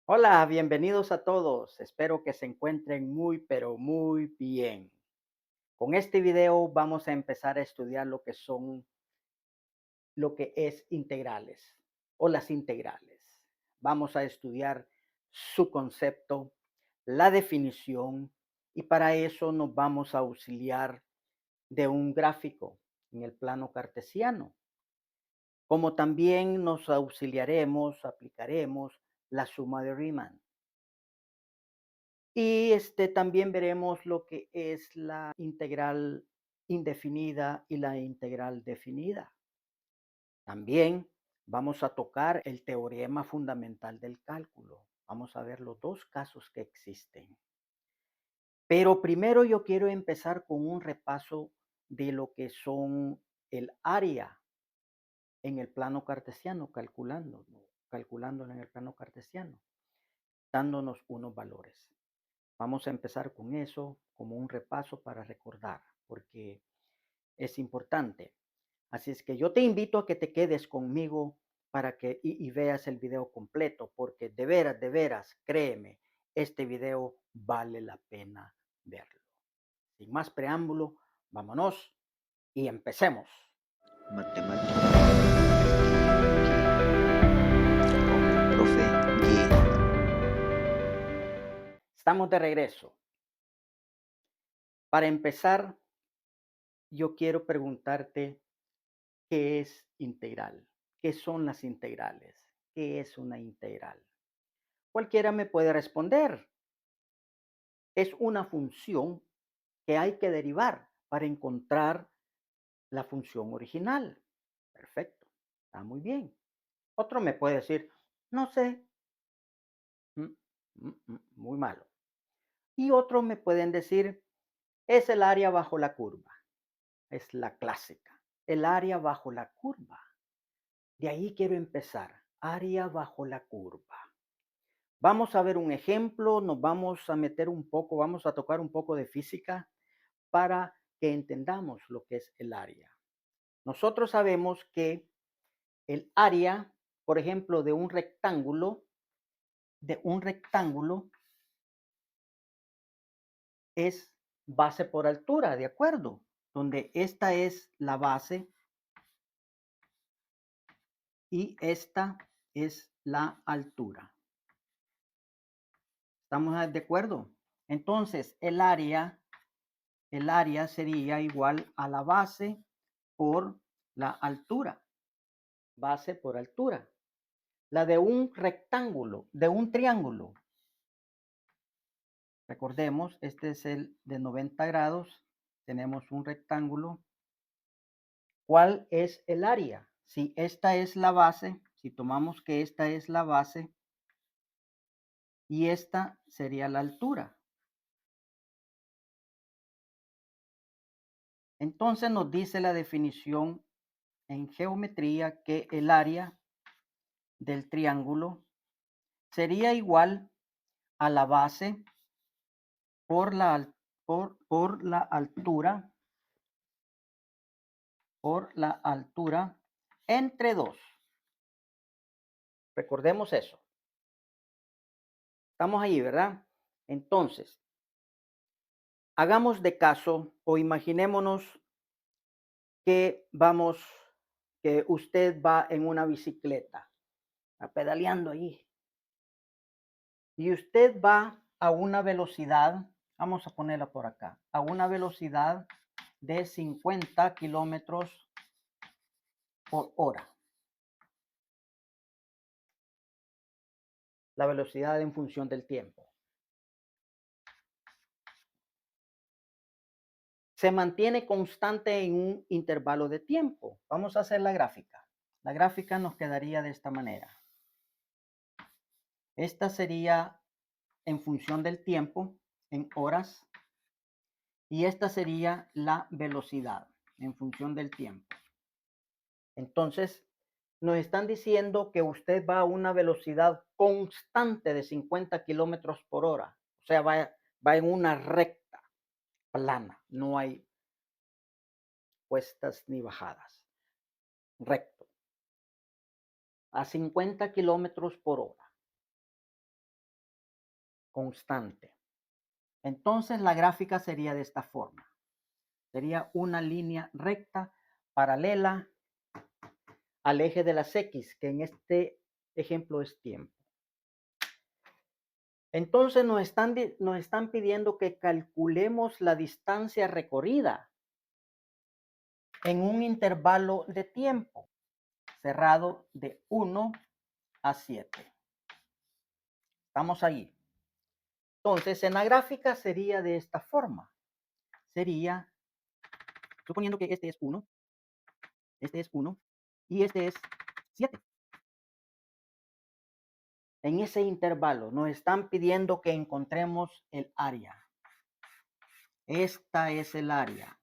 Hola, bienvenidos a todos. Espero que se encuentren muy, pero muy bien. Con este video vamos a empezar a estudiar lo que es integrales o las integrales. Vamos a estudiar su concepto, la definición y para eso nos vamos a auxiliar de un gráfico en el plano cartesiano, como también nos auxiliaremos, aplicaremos la suma de Riemann. Y también veremos lo que es la integral indefinida y la integral definida. También vamos a tocar el teorema fundamental del cálculo. Vamos a ver los dos casos que existen. Pero primero yo quiero empezar con un repaso de lo que son el área en el plano cartesiano, calculándolo en el plano cartesiano, dándonos unos valores. Vamos a empezar con eso como un repaso para recordar, porque es importante. Así es que yo te invito a que te quedes conmigo para que y veas el video completo, porque de veras, créeme, este video vale la pena verlo. Sin más preámbulo, vámonos y empecemos. Matemática con el profe G. Estamos de regreso. Para empezar, yo quiero preguntarte qué es integral, qué son las integrales, qué es una integral. Cualquiera me puede responder. Es una función que hay que derivar para encontrar la función original. Perfecto, está muy bien. Otro me puede decir, no sé, muy malo. Y otros me pueden decir, es el área bajo la curva. Es la clásica, el área bajo la curva. De ahí quiero empezar, área bajo la curva. Vamos a ver un ejemplo, nos vamos a meter un poco, vamos a tocar un poco de física para que entendamos lo que es el área. Nosotros sabemos que el área, por ejemplo, de un rectángulo es base por altura, ¿de acuerdo? Donde esta es la base y esta es la altura. ¿Estamos de acuerdo? Entonces, el área sería igual a la base por la altura, base por altura. La de un rectángulo, de un triángulo. Recordemos, este es el de 90 grados. Tenemos un rectángulo. ¿Cuál es el área? Si esta es la base, si tomamos que esta es la base y esta sería la altura. Entonces nos dice la definición en geometría que el área del triángulo sería igual a la base por la altura, entre 2. Recordemos eso. Estamos ahí, ¿verdad? Entonces, hagamos de caso o imaginémonos que que usted va en una bicicleta, pedaleando ahí, y usted va a una velocidad, vamos a ponerla por acá, a una velocidad de 50 kilómetros por hora. La velocidad en función del tiempo. Se mantiene constante en un intervalo de tiempo. Vamos a hacer la gráfica. La gráfica nos quedaría de esta manera. Esta sería en función del tiempo, en horas, y esta sería la velocidad en función del tiempo. Entonces, nos están diciendo que usted va a una velocidad constante de 50 kilómetros por hora. O sea, va en una recta plana. No hay cuestas ni bajadas. Recto. A 50 kilómetros por hora. constante. Entonces la gráfica sería de esta forma. Sería una línea recta paralela al eje de las X, que en este ejemplo es tiempo. Entonces nos están pidiendo que calculemos la distancia recorrida en un intervalo de tiempo cerrado de 1 a 7. Estamos ahí. Entonces, en la gráfica sería de esta forma. Sería, suponiendo que este es 1 y este es 7. En ese intervalo nos están pidiendo que encontremos el área. Esta es el área.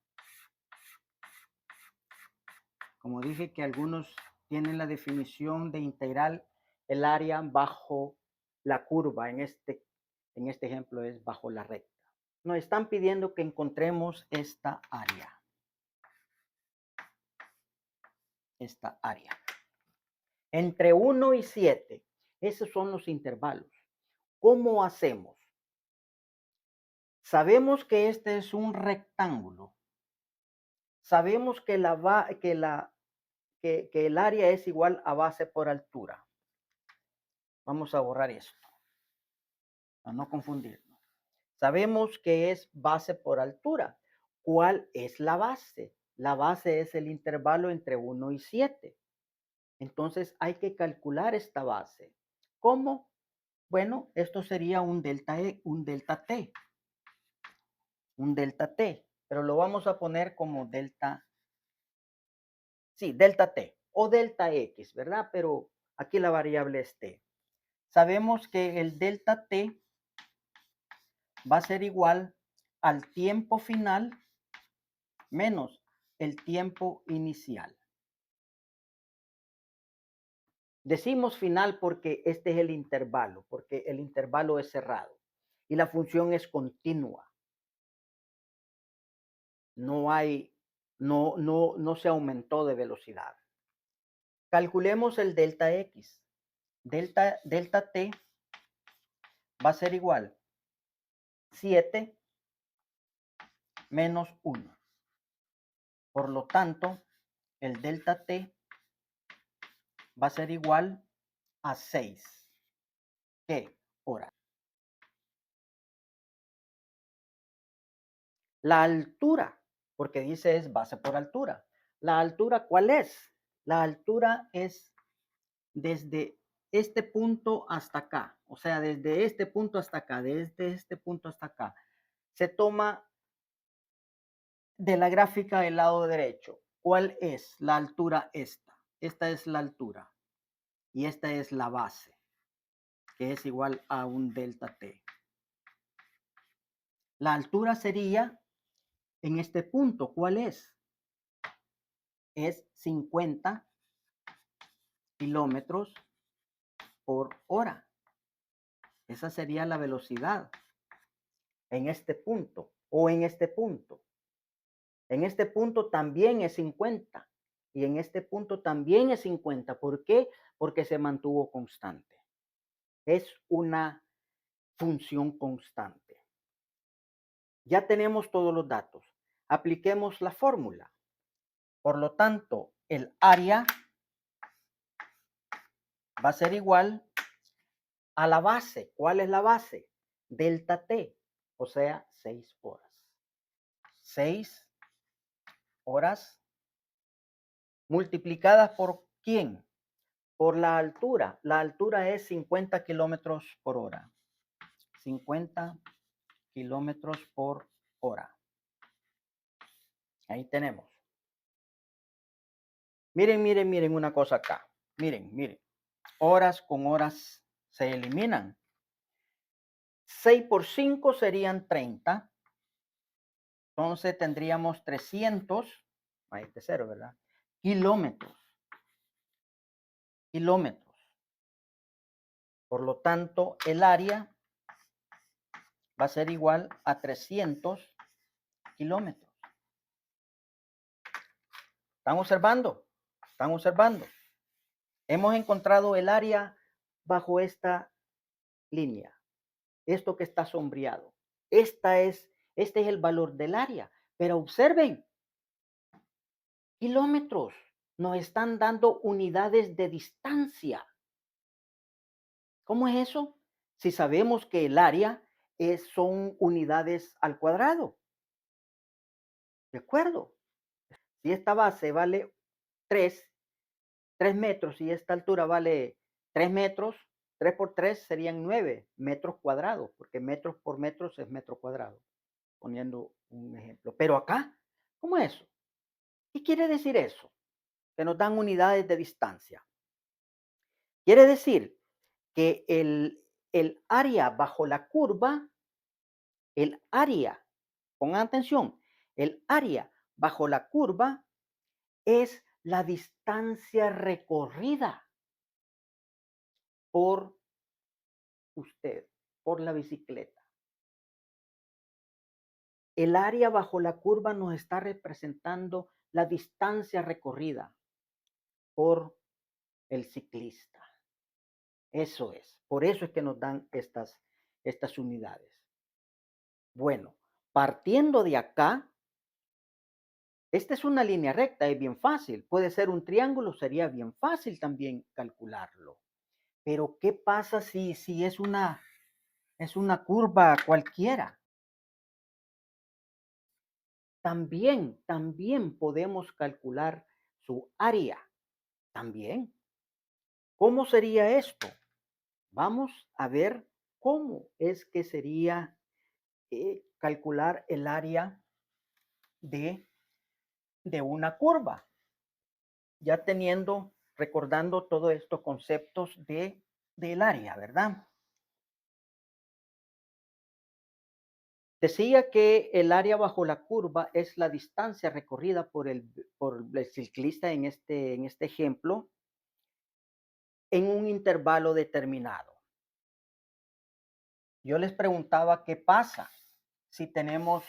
Como dije que algunos tienen la definición de integral el área bajo la curva. En este ejemplo es bajo la recta. Nos están pidiendo que encontremos esta área. Esta área. Entre 1 y 7. Esos son los intervalos. ¿Cómo hacemos? Sabemos que este es un rectángulo. Sabemos que el área es igual a base por altura. Vamos a borrar esto, para no confundirnos. Sabemos que es base por altura. ¿Cuál es la base? La base es el intervalo entre 1 y 7. Entonces hay que calcular esta base. ¿Cómo? Bueno, esto sería un delta T. Un delta T, pero lo vamos a poner como delta T o delta X, ¿verdad? Pero aquí la variable es T. Sabemos que el delta T va a ser igual al tiempo final menos el tiempo inicial. Decimos final porque este es el intervalo, porque el intervalo es cerrado y la función es continua. No se aumentó de velocidad. Calculemos el delta X. Delta T va a ser igual 7 menos 1. Por lo tanto, el delta T va a ser igual a 6. ¿Qué? Horas. La altura, porque dice es base por altura. ¿La altura cuál es? La altura es desde este punto hasta acá. O sea, desde este punto hasta acá, desde este punto hasta acá. Se toma de la gráfica del lado derecho. ¿Cuál es la altura esta? Esta es la altura. Y esta es la base, que es igual a un delta T. La altura sería en este punto. ¿Cuál es? Es 50 kilómetros por hora. Esa sería la velocidad en este punto o en este punto. En este punto también es 50 y en este punto también es 50. ¿Por qué? Porque se mantuvo constante. Es una función constante. Ya tenemos todos los datos. Apliquemos la fórmula. Por lo tanto, el área va a ser igual a la base. ¿Cuál es la base? Delta T, o sea, 6 horas. 6 horas multiplicadas por ¿quién? Por la altura. La altura es 50 kilómetros por hora. 50 kilómetros por hora. Ahí tenemos. Miren una cosa acá. Miren. Horas con horas se eliminan. 6 por 5 serían 30. Entonces tendríamos 300. Ahí este cero, ¿verdad? Kilómetros. Por lo tanto, el área va a ser igual a 300 kilómetros. ¿Están observando? Hemos encontrado el área bajo esta línea. esto que está sombreado. Este es el valor del área. Pero observen, kilómetros, nos están dando unidades de distancia. ¿Cómo es eso? Si sabemos que el área son unidades al cuadrado. ¿De acuerdo? Si esta base vale 3 metros y esta altura vale 3 metros, 3 por 3 serían 9 metros cuadrados, porque metros por metros es metro cuadrado, poniendo un ejemplo. Pero acá, ¿cómo es eso? ¿Qué quiere decir eso? Que nos dan unidades de distancia. Quiere decir que el área bajo la curva, el área, pongan atención, el área bajo la curva es la distancia recorrida por usted, por la bicicleta. El área bajo la curva nos está representando la distancia recorrida por el ciclista. Eso es. Por eso es que nos dan estas unidades. Bueno, partiendo de acá, esta es una línea recta, es bien fácil. Puede ser un triángulo, sería bien fácil también calcularlo. Pero ¿qué pasa si es una curva cualquiera? También podemos calcular su área. También. ¿Cómo sería esto? Vamos a ver cómo es que sería calcular el área de, una curva. Ya recordando todos estos conceptos del área, ¿verdad? Decía que el área bajo la curva es la distancia recorrida por el ciclista en este ejemplo en un intervalo determinado. Yo les preguntaba qué pasa si tenemos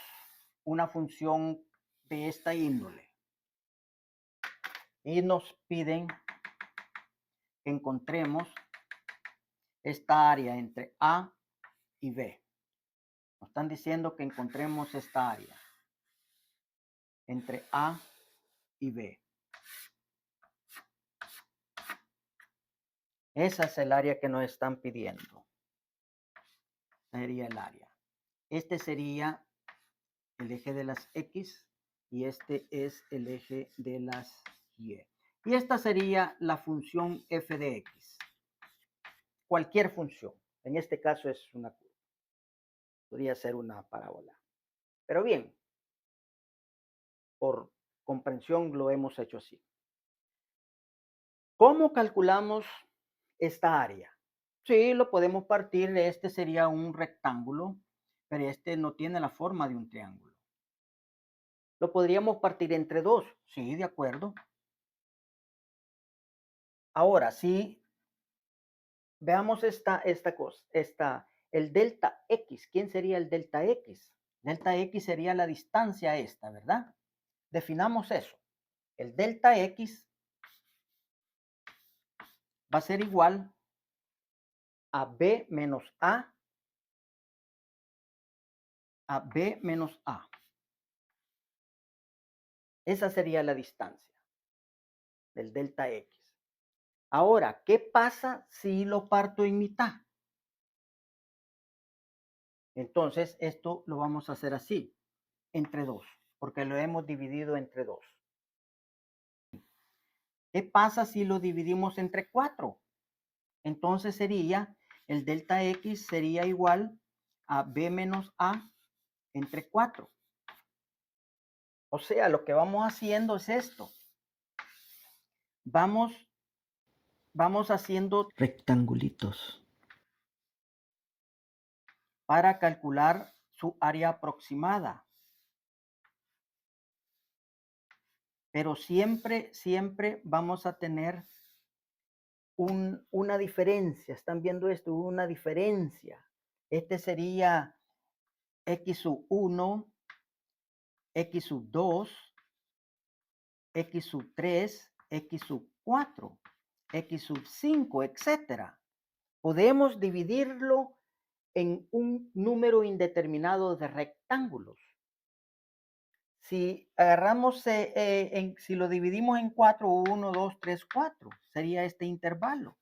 una función de esta índole y nos piden que encontremos esta área entre A y B. Nos están diciendo que encontremos esta área entre A y B. Esa es el área que nos están pidiendo. Sería el área. Este sería el eje de las X y este es el eje de las Y. Y esta sería la función f de X. Cualquier función. En este caso es una curva. Podría ser una parábola. Pero bien, por comprensión lo hemos hecho así. ¿Cómo calculamos esta área? Sí, lo podemos partir. Este sería un rectángulo, pero este no tiene la forma de un triángulo. Lo podríamos partir entre dos. Sí, de acuerdo. Ahora, sí, veamos esta cosa. El delta X. ¿Quién sería el delta X? Delta X sería la distancia esta, ¿verdad? Definamos eso. El delta X va a ser igual a B menos A B menos A. Esa sería la distancia del delta X. Ahora, ¿qué pasa si lo parto en mitad? Entonces, esto lo vamos a hacer así, entre 2, porque lo hemos dividido entre 2. ¿Qué pasa si lo dividimos entre 4? Entonces sería, el delta X sería igual a B menos A entre 4. O sea, lo que vamos haciendo es esto. Vamos haciendo rectangulitos para calcular su área aproximada. Pero siempre vamos a tener una diferencia. ¿Están viendo esto? Una diferencia. Este sería X sub 1, X sub 2, X sub 3, X sub 4, X sub 5, etc. Podemos dividirlo en un número indeterminado de rectángulos. Si agarramos, si lo dividimos en 4, 1, 2, 3, 4, sería este intervalo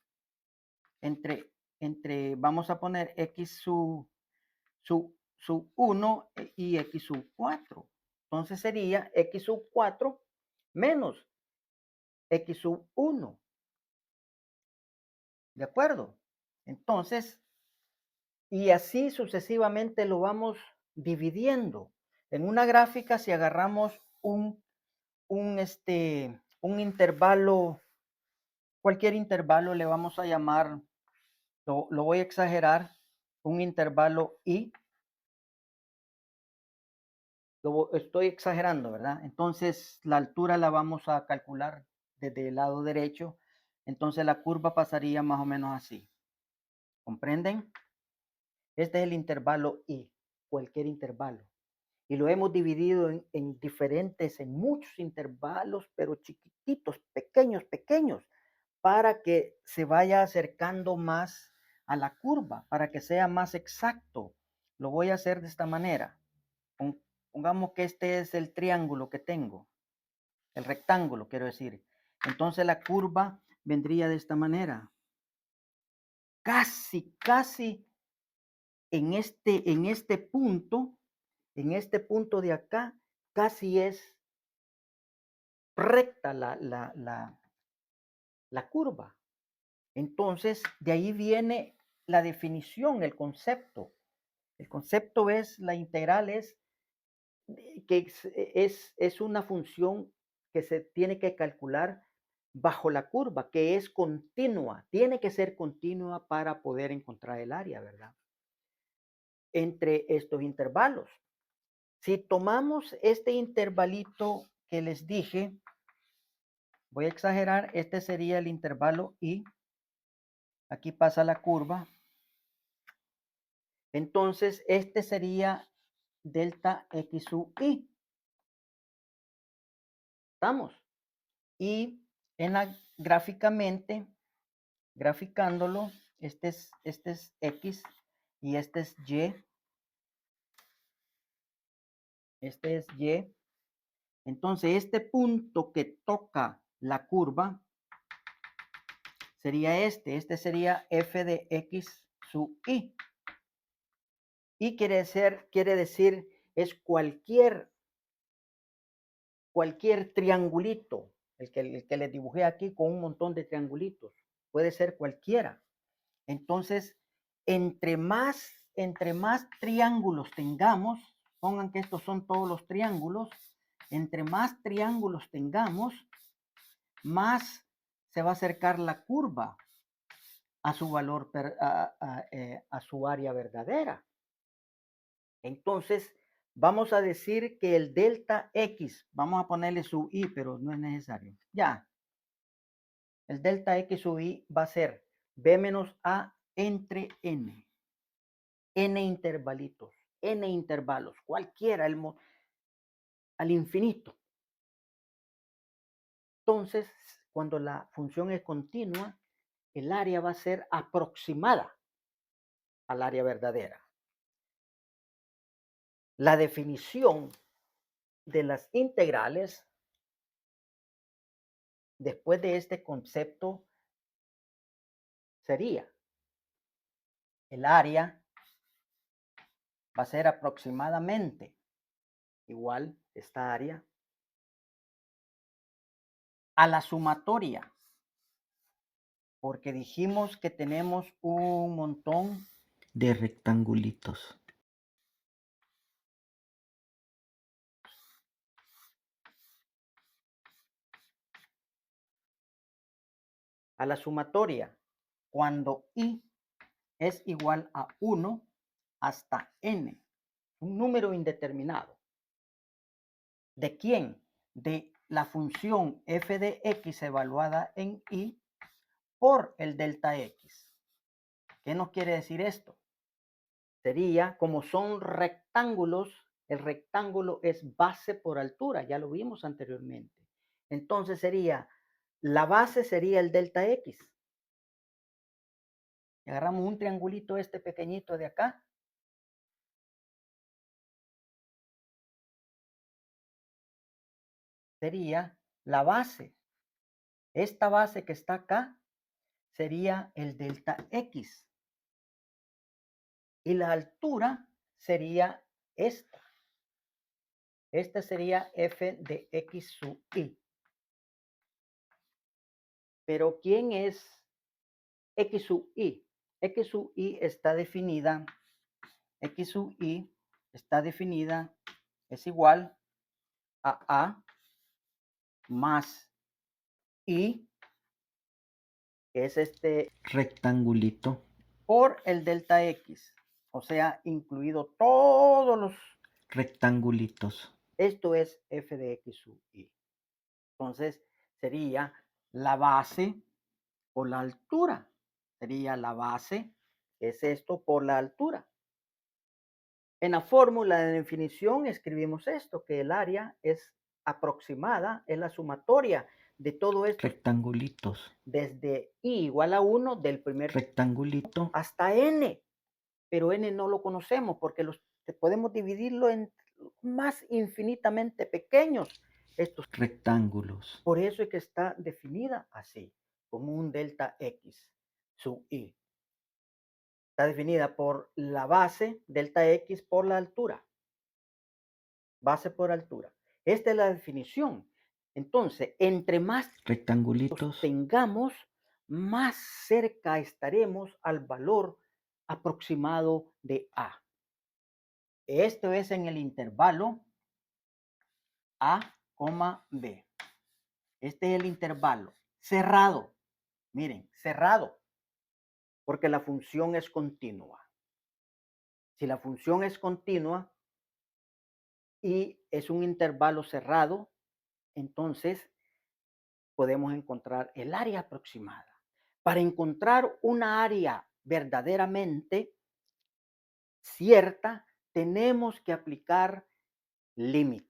entre, vamos a poner x sub 1 y x sub 4. Entonces sería x sub 4 menos x sub 1. ¿De acuerdo? Entonces, y así sucesivamente lo vamos dividiendo. En una gráfica, si agarramos un intervalo, cualquier intervalo le vamos a llamar, lo voy a exagerar, un intervalo i. Lo estoy exagerando, ¿verdad? Entonces la altura la vamos a calcular desde el lado derecho. Entonces la curva pasaría más o menos así. ¿Comprenden? Este es el intervalo i, cualquier intervalo. Y lo hemos dividido en muchos intervalos, pero chiquititos, pequeños, pequeños, para que se vaya acercando más a la curva, para que sea más exacto. Lo voy a hacer de esta manera. Pongamos que este es el triángulo que tengo, el rectángulo, quiero decir. Entonces la curva vendría de esta manera. Casi, casi en este punto de acá, casi es recta la curva. Entonces, de ahí viene la definición, el concepto. El concepto es, la integral es que es una función que se tiene que calcular bajo la curva, que es continua. Tiene que ser continua para poder encontrar el área, ¿verdad? Entre estos intervalos. Si tomamos este intervalito que les dije, voy a exagerar, este sería el intervalo i. Aquí pasa la curva. Entonces, este sería delta x sub i. ¿Estamos? Y gráficamente, graficándolo, este es x y este es y. Este es y. Entonces, este punto que toca la curva sería este sería f de x sub i. Y quiere decir, es cualquier triangulito, el que les dibujé aquí con un montón de triangulitos, puede ser cualquiera. Entonces, entre más triángulos tengamos, pongan que estos son todos los triángulos, entre más triángulos tengamos, más se va a acercar la curva a su valor, a su área verdadera. Entonces, vamos a decir que el delta X, vamos a ponerle su I, pero no es necesario. Ya, el delta X sub I va a ser B menos A entre N. N intervalitos, N intervalos, cualquiera, al infinito. Entonces, cuando la función es continua, el área va a ser aproximada al área verdadera. La definición de las integrales, después de este concepto, sería el área va a ser aproximadamente igual, esta área, a la sumatoria, porque dijimos que tenemos un montón de rectangulitos. A la sumatoria, cuando i es igual a 1 hasta n, un número indeterminado. ¿De quién? De la función f de x evaluada en i por el delta x. ¿Qué nos quiere decir esto? Sería, como son rectángulos, el rectángulo es base por altura, ya lo vimos anteriormente. Entonces sería, la base sería el delta x. Agarramos un triangulito este pequeñito de acá. Sería la base. Esta base que está acá sería el delta X. Y la altura sería esta. Esta sería f de x sub i. Pero ¿quién es x sub i? X sub i está definida. X sub i está definida. Es igual a más i, que es este rectangulito, por el delta x. O sea, incluido todos los rectangulitos. Esto es f de x sub i. Entonces, sería la base por la altura. Sería la base, es esto, por la altura. En la fórmula de definición escribimos esto, que el área es aproximada, es la sumatoria de todo esto. Rectangulitos. Desde i igual a 1 del primer rectangulito hasta n. Pero n no lo conocemos porque podemos dividirlo en más infinitamente pequeños estos rectángulos. Por eso es que está definida así, como un delta x sub i. Está definida por la base, delta x, por la altura. Base por altura. Esta es la definición. Entonces, entre más rectangulitos tengamos, más cerca estaremos al valor aproximado de A. Esto es en el intervalo A, B. Este es el intervalo cerrado. Miren, cerrado, porque la función es continua. Si la función es continua y es un intervalo cerrado, entonces podemos encontrar el área aproximada. Para encontrar una área verdaderamente cierta, tenemos que aplicar límites.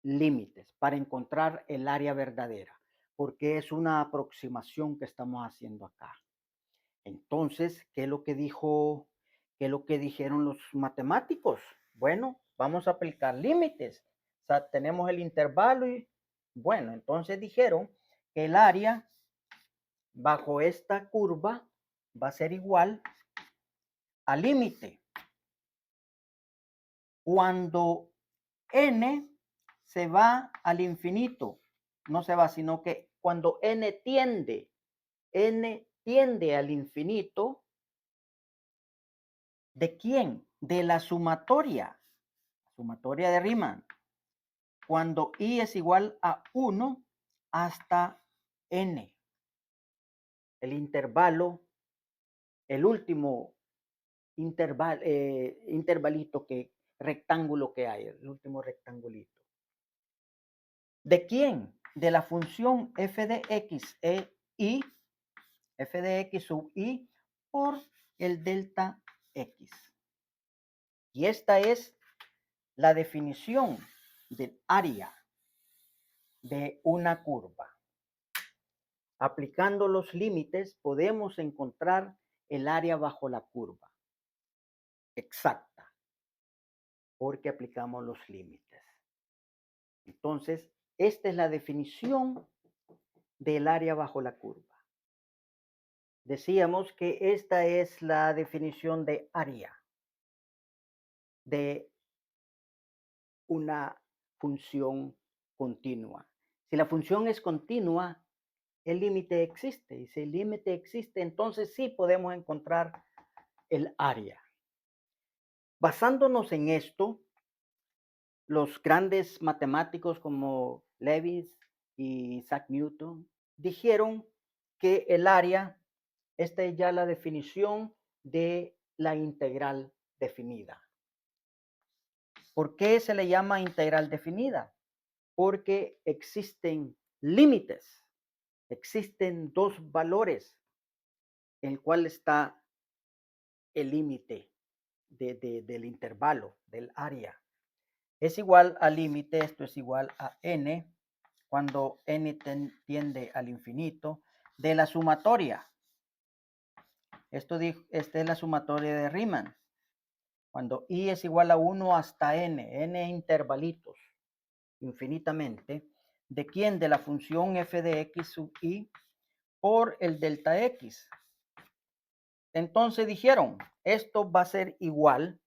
Límites para encontrar el área verdadera, porque es una aproximación que estamos haciendo acá. Entonces, ¿qué es lo que dijeron los matemáticos? Bueno, vamos a aplicar límites. O sea, tenemos el intervalo y, bueno, entonces dijeron que el área bajo esta curva va a ser igual al límite. Cuando n se va al infinito, no se va, sino que cuando n tiende al infinito, ¿de quién? De la sumatoria de Riemann. Cuando i es igual a 1 hasta n. El intervalo, el último intervalito rectángulo que hay, el último rectangulito. ¿De quién? De la función f de x i, f de x sub i por el delta x. Y esta es la definición del área de una curva. Aplicando los límites podemos encontrar el área bajo la curva exacta, porque aplicamos los límites. Entonces, esta es la definición del área bajo la curva. Decíamos que esta es la definición de área de una función continua. Si la función es continua, el límite existe. Y si el límite existe, entonces sí podemos encontrar el área. Basándonos en esto, los grandes matemáticos como Lewis y Isaac Newton dijeron que el área, esta es ya la definición de la integral definida. ¿Por qué se le llama integral definida? Porque existen límites, existen dos valores, en el cual está el límite del intervalo, del área. Es igual al límite, esto es igual a n, cuando n tiende al infinito, de la sumatoria. Esta es la sumatoria de Riemann. Cuando i es igual a 1 hasta n intervalitos, infinitamente, ¿de quién? De la función f de x sub i por el delta x. Entonces dijeron, esto va a ser igual,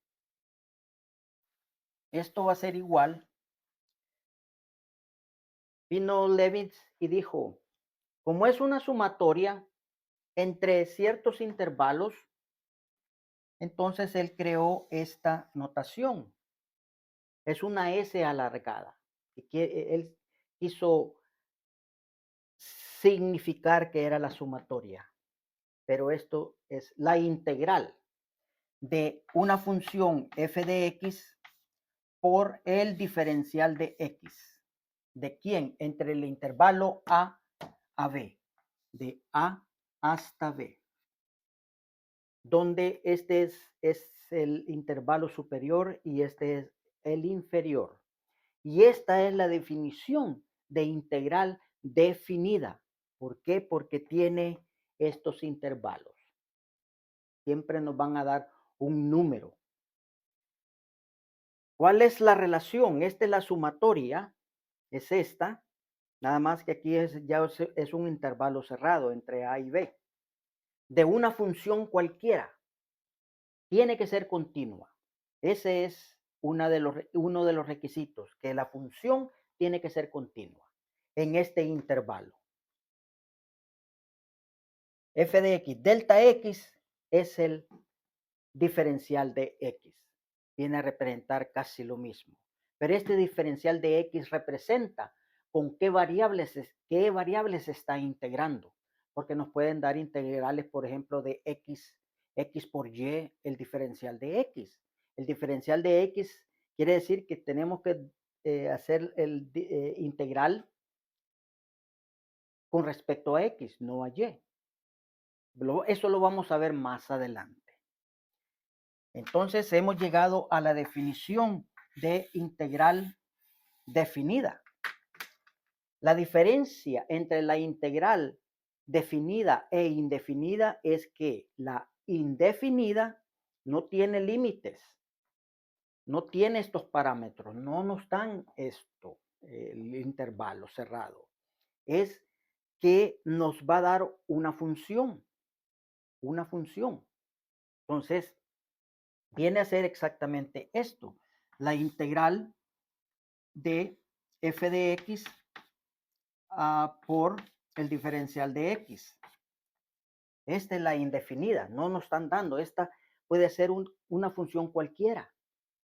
vino Levitz y dijo, como es una sumatoria entre ciertos intervalos, entonces él creó esta notación. Es una S alargada. Él quiso significar que era la sumatoria, pero esto es la integral de una función f de x por el diferencial de x. ¿De quién? Entre el intervalo a b, de a hasta b, donde este es el intervalo superior y este es el inferior. Y esta es la definición de integral definida. ¿Por qué? Porque tiene estos intervalos. Siempre nos van a dar un número. ¿Cuál es la relación? Esta es la sumatoria, es esta, nada más que aquí ya es un intervalo cerrado entre A y B, de una función cualquiera. Tiene que ser continua. Ese es uno de los requisitos, que la función tiene que ser continua en este intervalo. F de x, delta x es el diferencial de x. Viene a representar casi lo mismo. Pero este diferencial de x representa con qué variables se está integrando. Porque nos pueden dar integrales, por ejemplo, de x por y, el diferencial de x. El diferencial de x quiere decir que tenemos que hacer el integral con respecto a x, no a y. Eso lo vamos a ver más adelante. Entonces hemos llegado a la definición de integral definida. La diferencia entre la integral definida e indefinida es que la indefinida no tiene límites, no tiene estos parámetros, no nos dan esto, el intervalo cerrado. Es que nos va a dar una función. Entonces, viene a ser exactamente esto, la integral de f de x por el diferencial de x. Esta es la indefinida, no nos están dando. Esta puede ser una función cualquiera,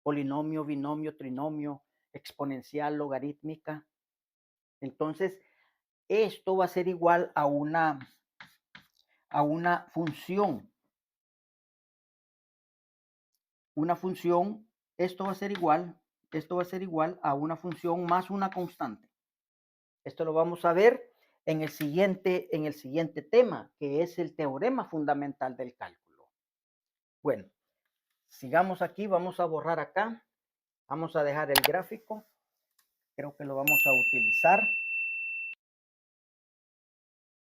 polinomio, binomio, trinomio, exponencial, logarítmica. Entonces, esto va a ser igual a una función. Esto va a ser igual a una función más una constante. Esto lo vamos a ver en el siguiente tema, que es el teorema fundamental del cálculo. Bueno, sigamos aquí, vamos a borrar acá, vamos a dejar el gráfico, creo que lo vamos a utilizar.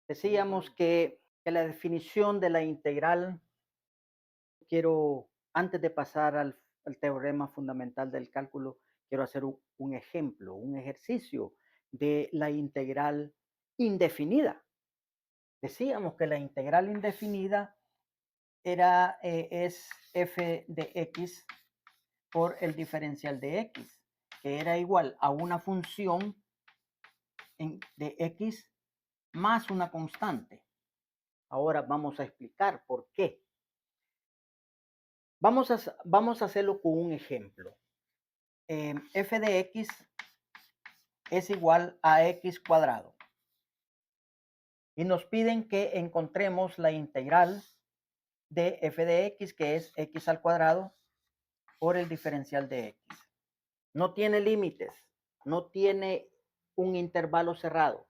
Decíamos que la definición de la integral, antes de pasar al teorema fundamental del cálculo, quiero hacer un ejemplo, un ejercicio de la integral indefinida. Decíamos que la integral indefinida es f de x por el diferencial de x, que era igual a una función de x más una constante. Ahora vamos a explicar por qué. Vamos a hacerlo con un ejemplo. F de x es igual a x cuadrado. Y nos piden que encontremos la integral de f de x, que es x al cuadrado, por el diferencial de x. No tiene límites, no tiene un intervalo cerrado,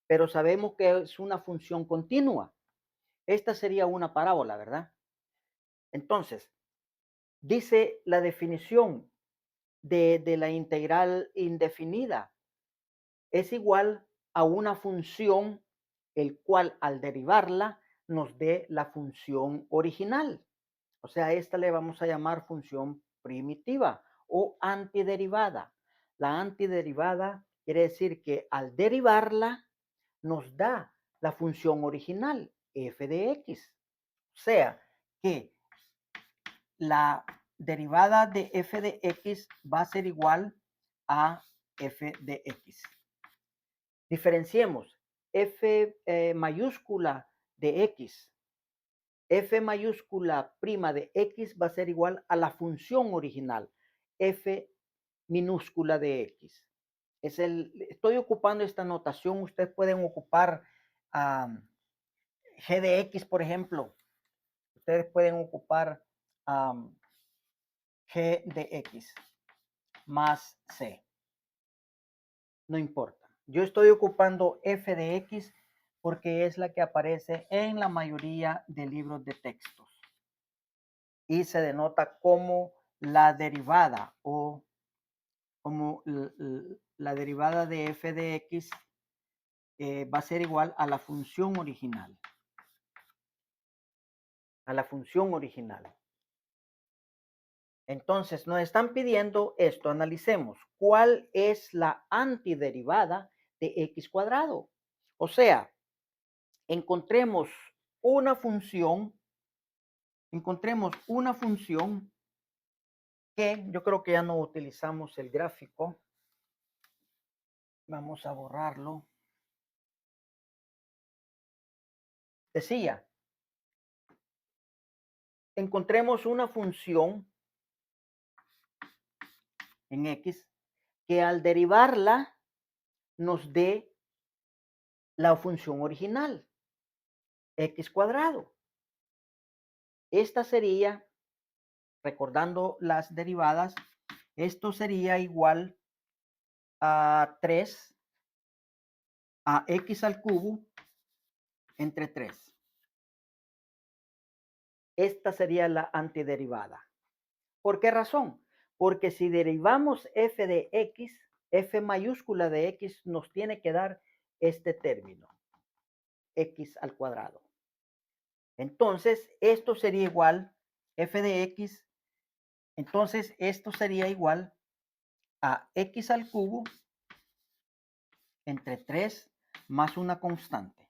pero sabemos que es una función continua. Esta sería una parábola, ¿verdad? Entonces, dice la definición de la integral indefinida, es igual a una función el cual al derivarla nos dé la función original. O sea, a esta le vamos a llamar función primitiva o antiderivada. La antiderivada quiere decir que al derivarla nos da la función original, f de x. O sea, que la derivada de f de x va a ser igual a f de x. Diferenciemos f mayúscula de x. F mayúscula prima de x va a ser igual a la función original, f minúscula de x. Estoy ocupando esta notación, ustedes pueden ocupar g de x, por ejemplo. Ustedes pueden ocupar g de x más c. No importa. Yo estoy ocupando f de x porque es la que aparece en la mayoría de libros de textos y se denota como la derivada o como la derivada de f de x va a ser igual a la función original. A la función original. Entonces, nos están pidiendo esto. Analicemos. ¿Cuál es la antiderivada de x cuadrado? O sea, encontremos una función que yo creo que ya no utilizamos el gráfico. Vamos a borrarlo. Decía, encontremos una función en x que al derivarla nos dé la función original, x cuadrado. Esta sería, recordando las derivadas, esto sería igual a 3 a x al cubo entre 3. Esta sería la antiderivada. ¿Por qué razón? Porque si derivamos f de x, f mayúscula de x nos tiene que dar este término, x al cuadrado. Entonces, esto sería igual, f de x, entonces esto sería igual a x al cubo entre 3 más una constante.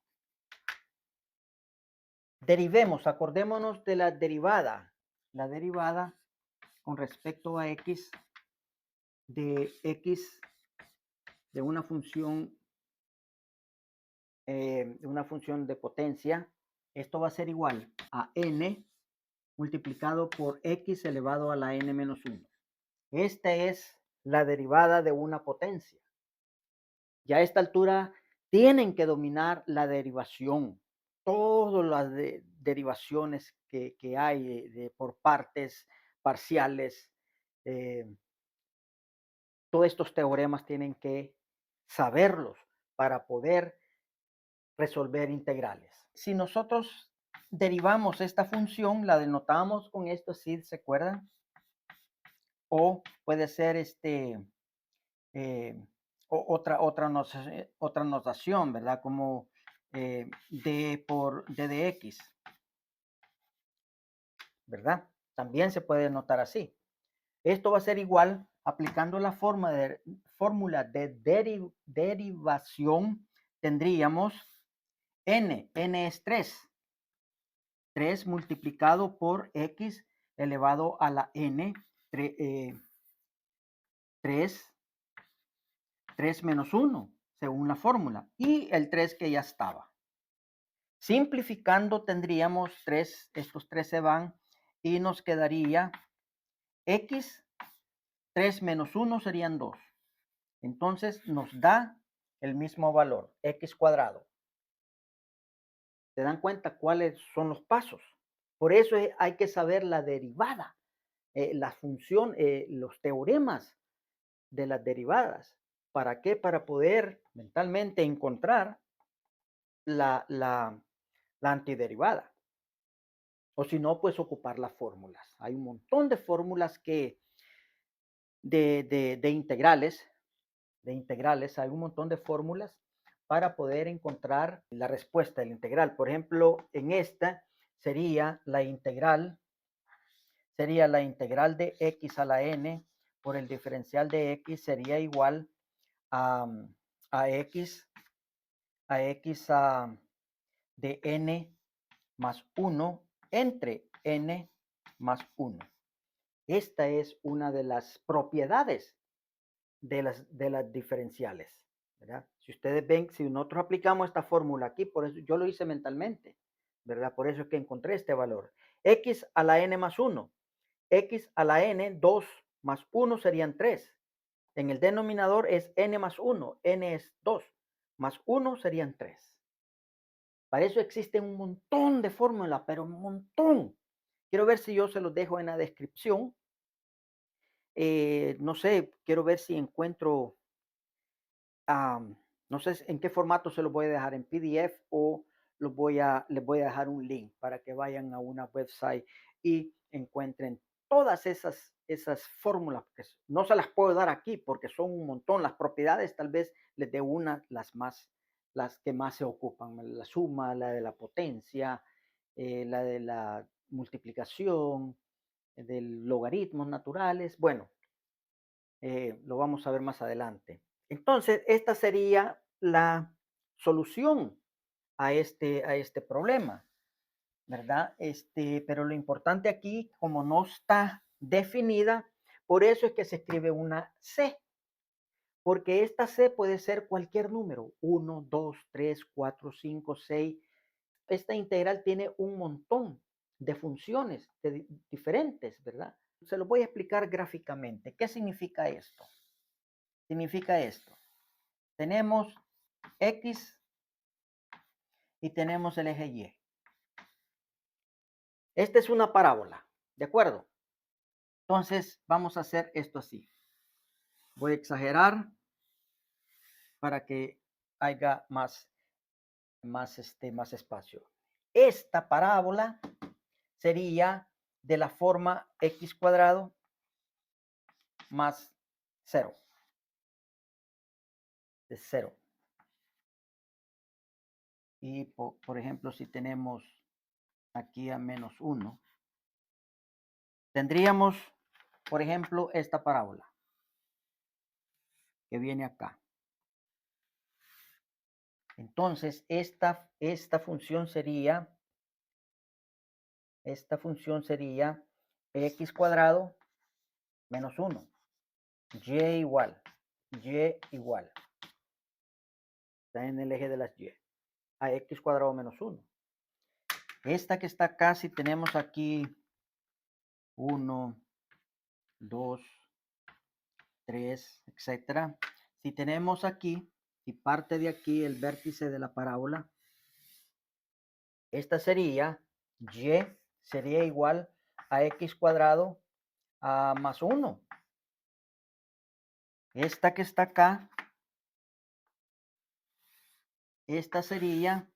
Derivemos, acordémonos de la derivada. La derivada con respecto a x de una función de potencia. Esto va a ser igual a n multiplicado por x elevado a la n menos 1. Esta es la derivada de una potencia. Ya a esta altura tienen que dominar la derivación, todas las derivaciones que hay por partes parciales. Todos estos teoremas tienen que saberlos para poder resolver integrales. Si nosotros derivamos esta función, la denotamos con esto, ¿sí se acuerdan? O puede ser otra notación, ¿verdad? Como d por d de x, ¿verdad? También se puede notar así. Esto va a ser igual aplicando la fórmula de derivación. Tendríamos n es 3. 3 multiplicado por x elevado a la n, 3 menos 1, según la fórmula, y el 3 que ya estaba. Simplificando tendríamos 3, estos 3 se van, y nos quedaría x, 3 menos 1 serían 2. Entonces nos da el mismo valor, x cuadrado. ¿Se dan cuenta cuáles son los pasos? Por eso hay que saber la derivada, la función, los teoremas de las derivadas. ¿Para qué? Para poder mentalmente encontrar la antiderivada. O si no, pues ocupar las fórmulas. Hay un montón de fórmulas de integrales, hay un montón de fórmulas para poder encontrar la respuesta del integral. Por ejemplo, en esta sería la integral de x a la n por el diferencial de x sería igual a, a x de n más 1 entre n más 1. Esta es una de las propiedades de las diferenciales, ¿verdad? Si ustedes ven, si nosotros aplicamos esta fórmula aquí, por eso yo lo hice mentalmente, ¿verdad? Por eso es que encontré este valor. X a la n más 1. X a la n, 2 más 1 serían 3. En el denominador es n más 1, n es 2, más 1 serían 3. Para eso existen un montón de fórmulas, pero un montón. Quiero ver si yo se los dejo en la descripción. No sé, quiero ver si encuentro, no sé en qué formato se los voy a dejar, en PDF o les voy a dejar un link para que vayan a una website y encuentren todas esas fórmulas, que no se las puedo dar aquí porque son un montón. Las propiedades tal vez les dé las que más se ocupan, la suma, la de la potencia, la de la multiplicación, de logaritmos naturales. Bueno, lo vamos a ver más adelante. Entonces, esta sería la solución a este problema, ¿verdad? Pero lo importante aquí, como no está definida, por eso es que se escribe una C, porque esta C puede ser cualquier número, 1, 2, 3, 4, 5, 6. Esta integral tiene un montón de funciones diferentes, ¿verdad? Se lo voy a explicar gráficamente. ¿Qué significa esto? Significa esto. Tenemos X y tenemos el eje Y. Esta es una parábola, ¿de acuerdo? Entonces vamos a hacer esto así. Voy a exagerar para que haya más espacio. Esta parábola sería de la forma x cuadrado más 0. De 0. Y por ejemplo, si tenemos aquí a menos 1, tendríamos, por ejemplo, esta parábola que viene acá. Entonces, esta función sería x cuadrado menos 1. Y igual. Está en el eje de las y. A x cuadrado menos 1. Esta que está acá, si tenemos aquí 1, 2, 3, etcétera. Si tenemos aquí, si parte de aquí el vértice de la parábola, esta sería y sería igual a x cuadrado más 1. Esta que está acá, esta sería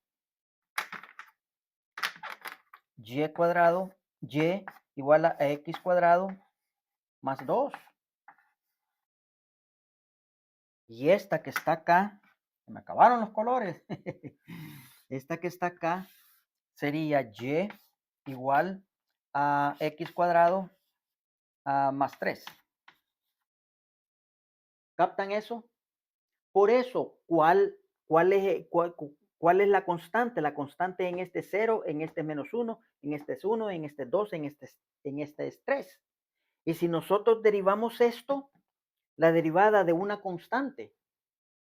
y cuadrado, y igual a x cuadrado más 2. Y esta que está acá, se me acabaron los colores. Esta que está acá sería y igual a x cuadrado más 3. ¿Captan eso? Por eso, ¿cuál es la constante? La constante en este 0, en este menos 1, en este es 1, en este es 2, en este es 3. Y si nosotros derivamos esto, la derivada de una constante,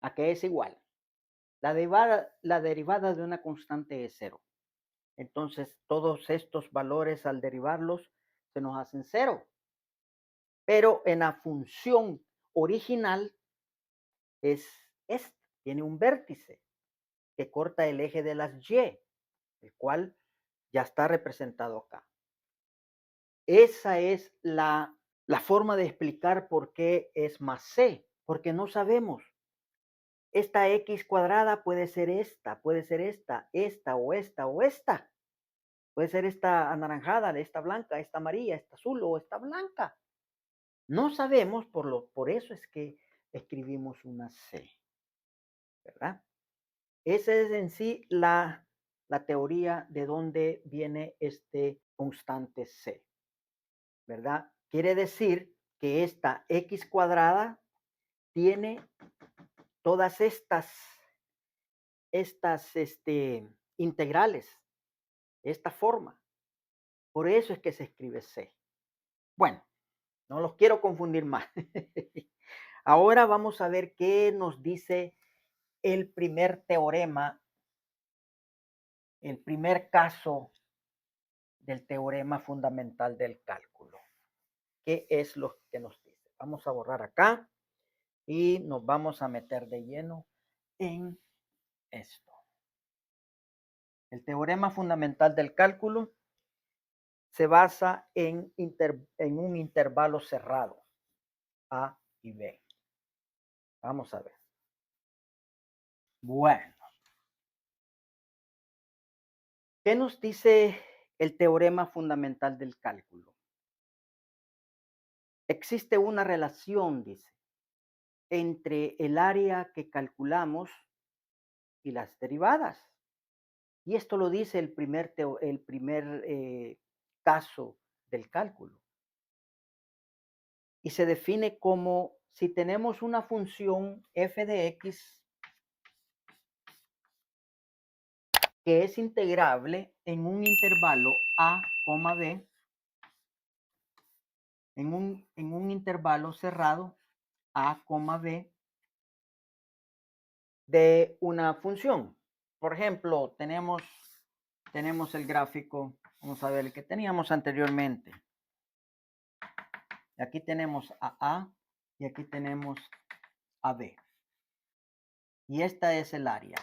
¿a qué es igual? La derivada de una constante es 0. Entonces, todos estos valores al derivarlos se nos hacen 0. Pero en la función original es esta, tiene un vértice que corta el eje de las y, el cual ya está representado acá. Esa es la forma de explicar por qué es más c, porque no sabemos. Esta x cuadrada puede ser esta o esta. Puede ser esta anaranjada, esta blanca, esta amarilla, esta azul o esta blanca. No sabemos, por eso es que escribimos una C, ¿verdad? Esa es en sí la teoría de dónde viene este constante C, ¿verdad? Quiere decir que esta x cuadrada tiene todas estas integrales, esta forma. Por eso es que se escribe C. Bueno, no los quiero confundir más. Ahora vamos a ver qué nos dice el primer teorema, el primer caso del teorema fundamental del cálculo. ¿Qué es lo que nos dice? Vamos a borrar acá y nos vamos a meter de lleno en esto. El teorema fundamental del cálculo se basa en un intervalo cerrado, A y B. Vamos a ver. Bueno, ¿qué nos dice el teorema fundamental del cálculo? Existe una relación, dice, entre el área que calculamos y las derivadas. Y esto lo dice el primer caso del cálculo. Y se define como si tenemos una función f de x que es integrable en un intervalo a, b, en un intervalo cerrado a, b de una función. Por ejemplo, tenemos el gráfico, vamos a ver el que teníamos anteriormente. Aquí tenemos a A y aquí tenemos a B. Y esta es el área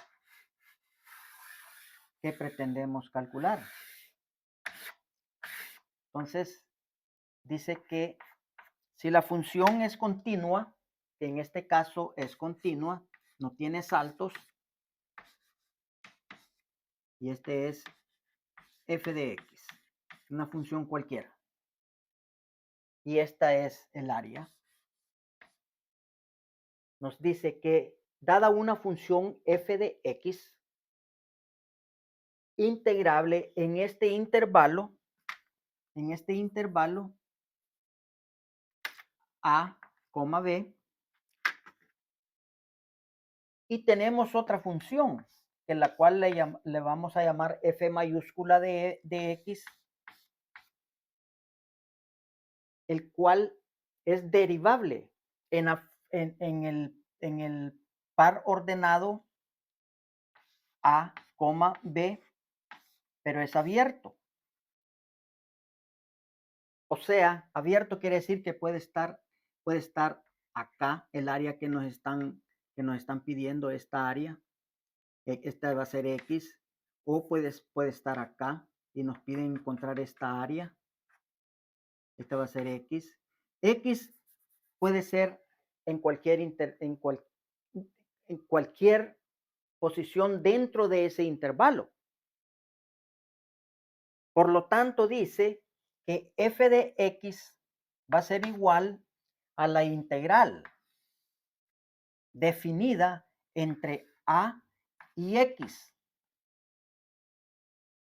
que pretendemos calcular. Entonces, dice que si la función es continua, que en este caso es continua, no tiene saltos, y este es f de x, una función cualquiera. Y esta es el área. Nos dice que dada una función f de x integrable en este intervalo a, b, y tenemos otra función, en la cual le vamos a llamar f mayúscula de x, el cual es derivable en el par ordenado a, b, pero es abierto. O sea, abierto quiere decir que puede estar acá el área que nos están pidiendo, esta área. Esta va a ser X, o puede estar acá y nos piden encontrar esta área. Esta va a ser X. X puede ser en cualquier posición dentro de ese intervalo. Por lo tanto, dice que f de x va a ser igual a la integral definida entre a y x.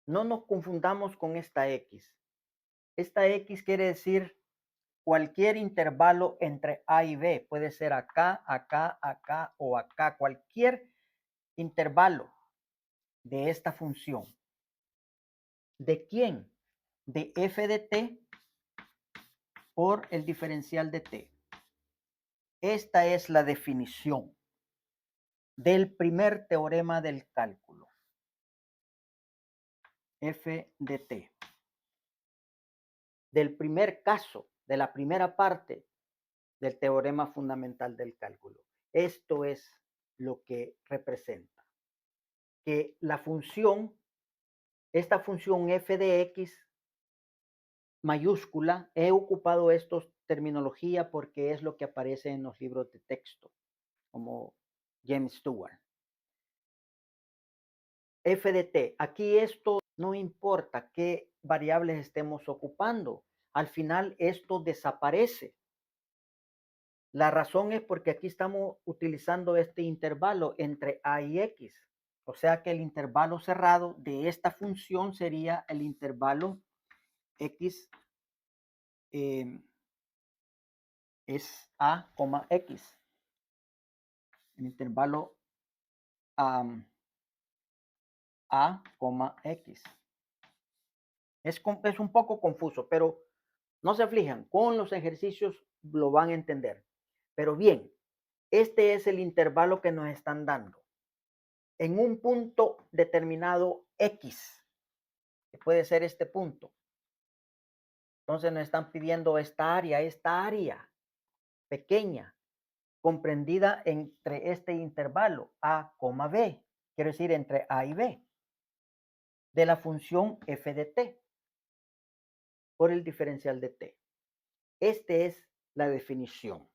No nos confundamos con esta x. Esta x quiere decir cualquier intervalo entre a y b. Puede ser acá, acá, acá o acá. Cualquier intervalo de esta función. ¿De quién? De f de t por el diferencial de t. Esta es la definición del primer teorema del cálculo. F de t. Del primer caso, de la primera parte del teorema fundamental del cálculo. Esto es lo que representa. Que la función, esta función f de x mayúscula, he ocupado esta terminología porque es lo que aparece en los libros de texto, como James Stewart. F de t, aquí esto no importa qué variables estemos ocupando, al final esto desaparece. La razón es porque aquí estamos utilizando este intervalo entre a y x. O sea que el intervalo cerrado de esta función sería el intervalo x es a, x. El intervalo a, x. Es un poco confuso, pero no se aflijan, con los ejercicios lo van a entender. Pero bien, este es el intervalo que nos están dando. En un punto determinado x, que puede ser este punto. Entonces nos están pidiendo esta área pequeña, comprendida entre este intervalo a, b, quiero decir entre a y b, de la función f de t por el diferencial de t. Esta es la definición.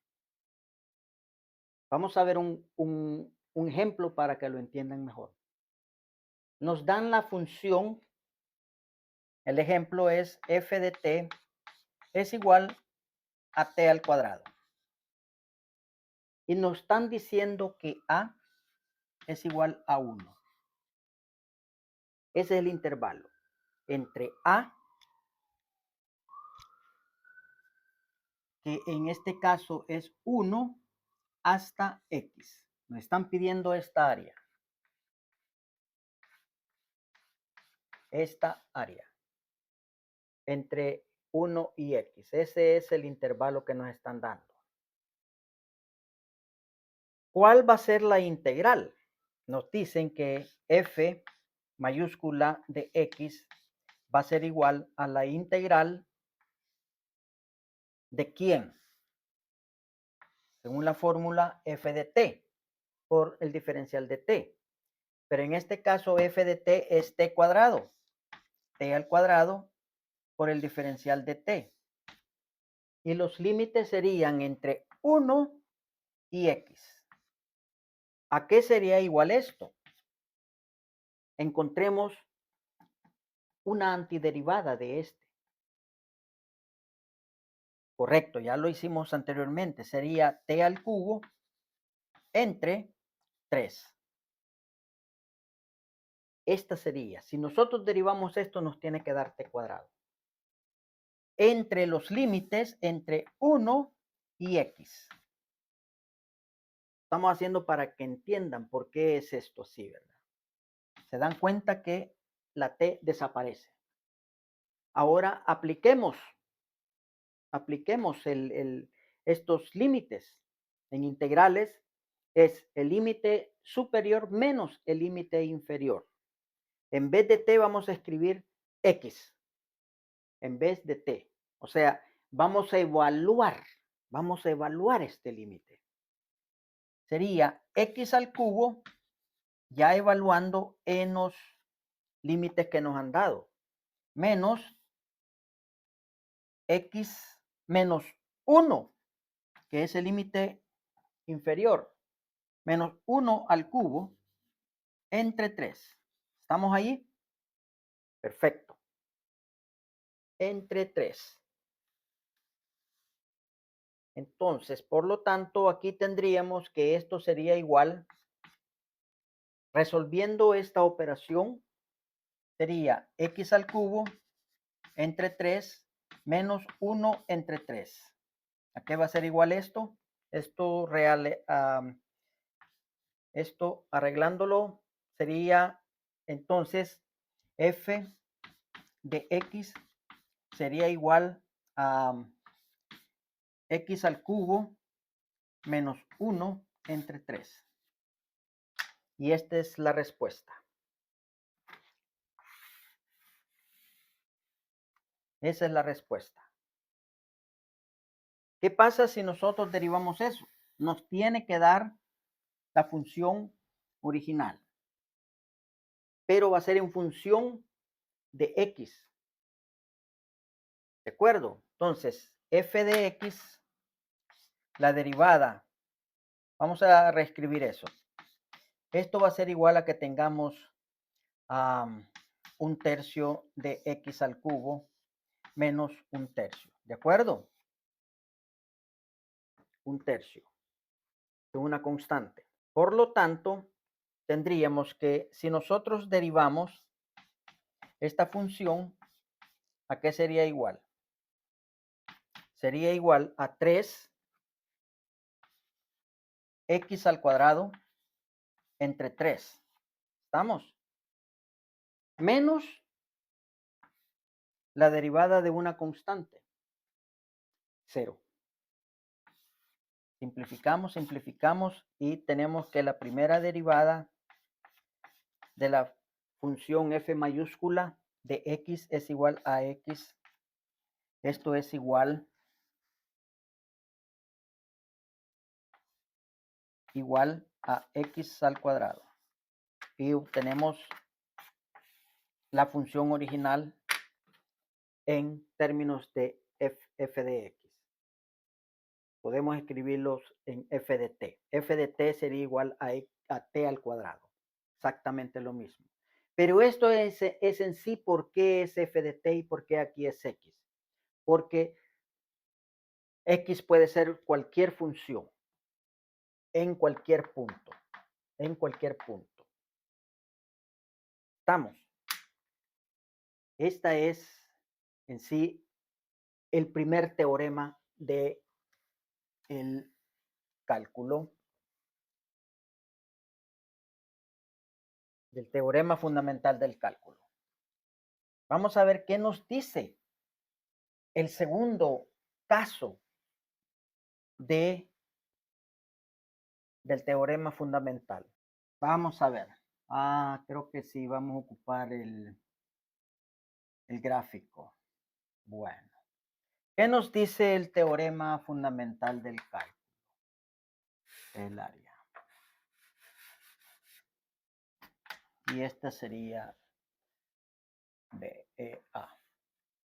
Vamos a ver un ejemplo para que lo entiendan mejor. Nos dan la función, el ejemplo es f de t es igual a t al cuadrado. Y nos están diciendo que a es igual a 1. Ese es el intervalo entre a, que en este caso es 1, hasta x. Nos están pidiendo esta área. Esta área. Entre 1 y x. Ese es el intervalo que nos están dando. ¿Cuál va a ser la integral? Nos dicen que f mayúscula de x va a ser igual a la integral de ¿quién? Según la fórmula f de t por el diferencial de t. Pero en este caso f de t es t cuadrado. T al cuadrado por el diferencial de t. Y los límites serían entre 1 y x. ¿A qué sería igual esto? Encontremos una antiderivada de este. Correcto, ya lo hicimos anteriormente. Sería t al cubo entre 3. Esta sería, si nosotros derivamos esto, nos tiene que dar t cuadrado. Entre los límites entre 1 y x. Estamos haciendo para que entiendan por qué es esto así, ¿verdad? Se dan cuenta que la t desaparece. Ahora apliquemos estos límites en integrales. Es el límite superior menos el límite inferior. En vez de t vamos a escribir x en vez de t. O sea, vamos a evaluar este límite. Sería x al cubo, ya evaluando en los límites que nos han dado, menos x menos 1, que es el límite inferior, menos 1 al cubo, entre 3. ¿Estamos ahí? Perfecto. Entre 3. Entonces, por lo tanto, aquí tendríamos que esto sería igual, resolviendo esta operación, sería x al cubo entre 3 menos 1 entre 3. ¿A qué va a ser igual esto? Esto arreglándolo sería entonces f de x sería igual a x al cubo menos 1 entre 3. Y esta es la respuesta. Esa es la respuesta. ¿Qué pasa si nosotros derivamos eso? Nos tiene que dar la función original, pero va a ser en función de x. ¿De acuerdo? Entonces, f de x, la derivada, vamos a reescribir eso. Esto va a ser igual a que tengamos un tercio de x al cubo menos un tercio. ¿De acuerdo? Un tercio de una constante. Por lo tanto, tendríamos que, si nosotros derivamos esta función, ¿a qué sería igual? Sería igual a 3x al cuadrado entre 3. ¿Estamos? Menos la derivada de una constante, 0. Simplificamos, simplificamos y tenemos que la primera derivada de la función f mayúscula de x es igual a x. Esto es igual a x al cuadrado. Y obtenemos la función original en términos de f de x. Podemos escribirlos en f de t. F de t sería igual a t al cuadrado. Exactamente lo mismo. Pero esto es en sí por qué es f de t y por qué aquí es x. Porque x puede ser cualquier función en cualquier punto. En cualquier punto. ¿Estamos? Esta es en sí el primer teorema de el cálculo, del teorema fundamental del cálculo. Vamos a ver qué nos dice el segundo caso del teorema fundamental. Vamos a ver. Creo que sí, vamos a ocupar el gráfico. Bueno. ¿Qué nos dice el teorema fundamental del cálculo? El área. Y esta sería BEA.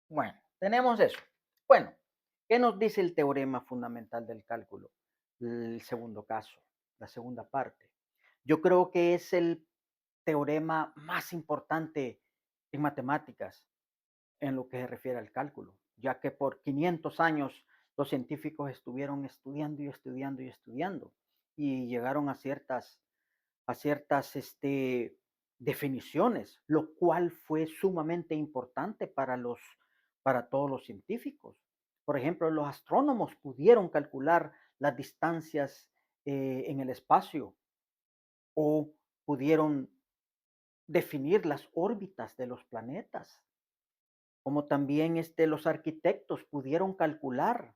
Bueno, tenemos eso. Bueno, ¿qué nos dice el teorema fundamental del cálculo? El segundo caso, la segunda parte. Yo creo que es el teorema más importante en matemáticas en lo que se refiere al cálculo, ya que por 500 años los científicos estuvieron estudiando y estudiando y estudiando y llegaron a ciertas definiciones, lo cual fue sumamente importante para todos los científicos. Por ejemplo, los astrónomos pudieron calcular las distancias en el espacio o pudieron definir las órbitas de los planetas, como también los arquitectos pudieron calcular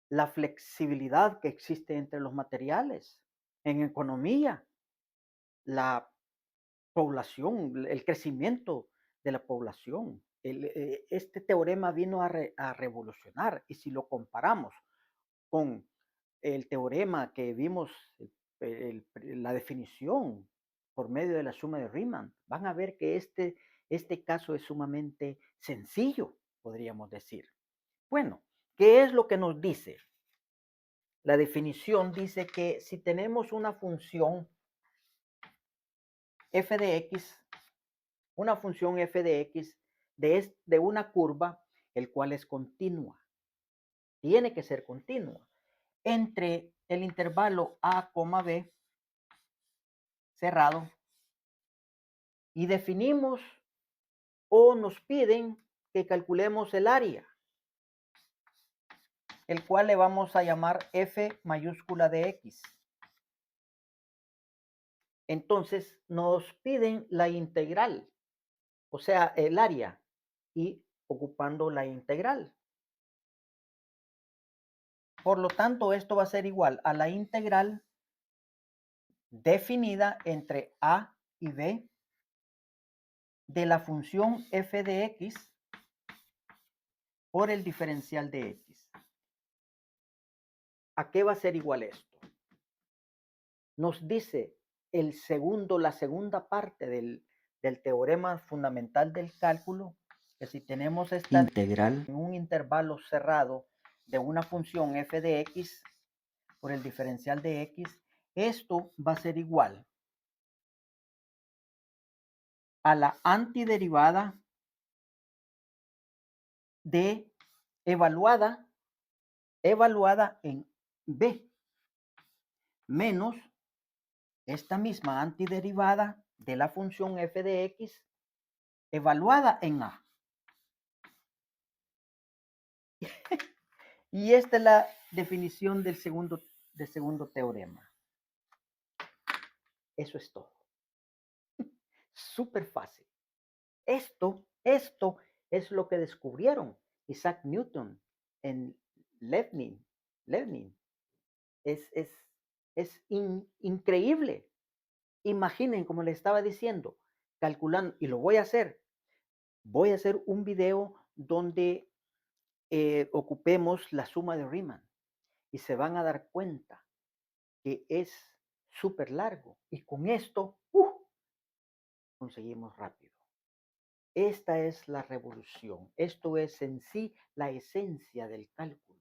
la flexibilidad que existe entre los materiales. En economía, la población, el crecimiento de la población. Este teorema vino a revolucionar, y si lo comparamos con el teorema que vimos, la definición por medio de la suma de Riemann, van a ver que este caso es sumamente sencillo, podríamos decir. Bueno, ¿qué es lo que nos dice? La definición dice que si tenemos una función f de x, una función f de x de una curva, el cual es continua, tiene que ser continua, entre el intervalo a, b cerrado, y definimos o nos piden que calculemos el área, el cual le vamos a llamar f mayúscula de x. Entonces nos piden la integral, o sea, el área, y ocupando la integral. Por lo tanto, esto va a ser igual a la integral definida entre a y b de la función f de x por el diferencial de x. ¿A qué va a ser igual esto? Nos dice la segunda parte del teorema fundamental del cálculo, que si tenemos esta integral en un intervalo cerrado de una función f de x por el diferencial de x, esto va a ser igual a la antiderivada de evaluada en b menos esta misma antiderivada de la función f de x evaluada en a. Y esta es la definición del segundo teorema. Eso es todo. Súper fácil. Esto es lo que descubrieron Isaac Newton en Leibniz. Es increíble. Imaginen, como les estaba diciendo, calculando, y lo voy a hacer. Voy a hacer un video donde ocupemos la suma de Riemann y se van a dar cuenta que es súper largo. Y con esto conseguimos rápido. Esta es la revolución. Esto es en sí la esencia del cálculo.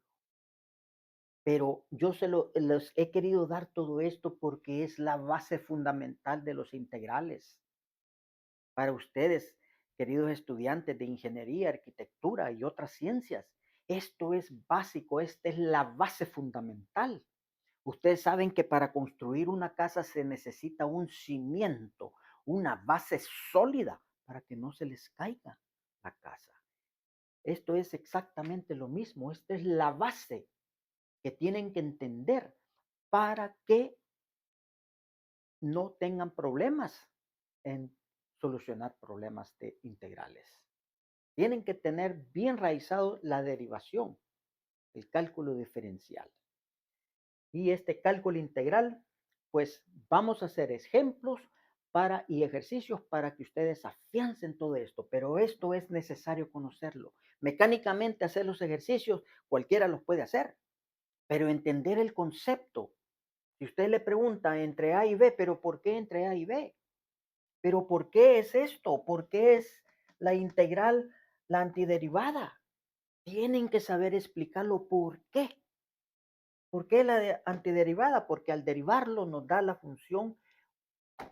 Pero yo les he querido dar todo esto porque es la base fundamental de los integrales. Para ustedes, queridos estudiantes de ingeniería, arquitectura y otras ciencias, esto es básico, esta es la base fundamental. Ustedes saben que para construir una casa se necesita un cimiento, una base sólida para que no se les caiga la casa. Esto es exactamente lo mismo. Esta es la base que tienen que entender para que no tengan problemas en solucionar problemas de integrales. Tienen que tener bien raizado la derivación, el cálculo diferencial. Y este cálculo integral, pues vamos a hacer ejemplos y ejercicios para que ustedes afiancen todo esto, pero esto es necesario conocerlo. Mecánicamente hacer los ejercicios, cualquiera los puede hacer, pero entender el concepto. Si usted le pregunta entre A y B, pero ¿por qué entre A y B? ¿Pero por qué es esto? ¿Por qué es la integral, la antiderivada? Tienen que saber explicarlo por qué. ¿Por qué la antiderivada? Porque al derivarlo nos da la función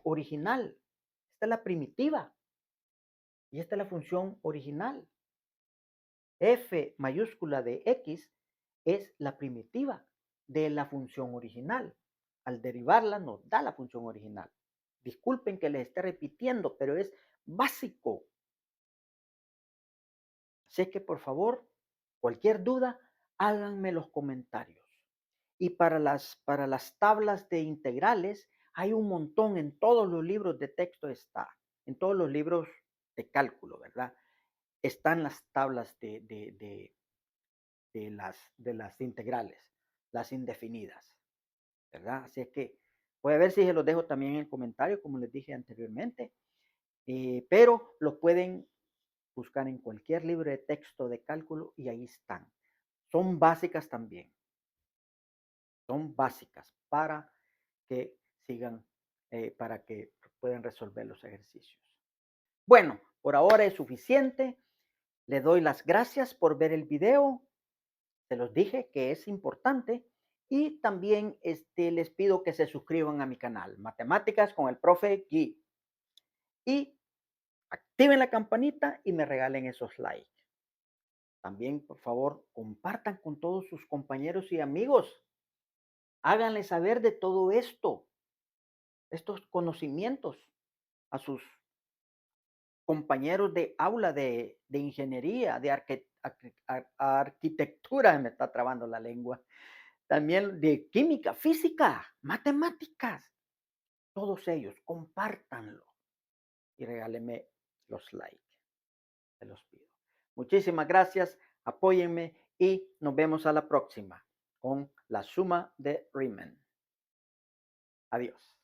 original. Esta es la primitiva y esta es la función original. F mayúscula de x es la primitiva de la función original. Al derivarla nos da la función original. Disculpen que les esté repitiendo, pero es básico. Así que por favor, cualquier duda, háganme los comentarios. Y para las tablas de integrales, hay un montón en todos los libros de texto está, en todos los libros de cálculo, ¿verdad? Están las tablas de las integrales, las indefinidas, ¿verdad? Así es que voy a ver si se los dejo también en el comentario, como les dije anteriormente, pero los pueden buscar en cualquier libro de texto de cálculo y ahí están. Son básicas también. Son básicas para que sigan, para que puedan resolver los ejercicios. Bueno, por ahora es suficiente. Le doy las gracias por ver el video. Se los dije que es importante. Y también les pido que se suscriban a mi canal, Matemáticas con el Profe Gui. Y activen la campanita y me regalen esos likes. También, por favor, compartan con todos sus compañeros y amigos. Háganle saber de todo esto, estos conocimientos a sus compañeros de aula de ingeniería, de arquitectura, me está trabando la lengua, también de química, física, matemáticas. Todos ellos, compártanlo y regálenme los likes. Se los pido. Muchísimas gracias, apóyenme y nos vemos a la próxima con la suma de Riemann. Adiós.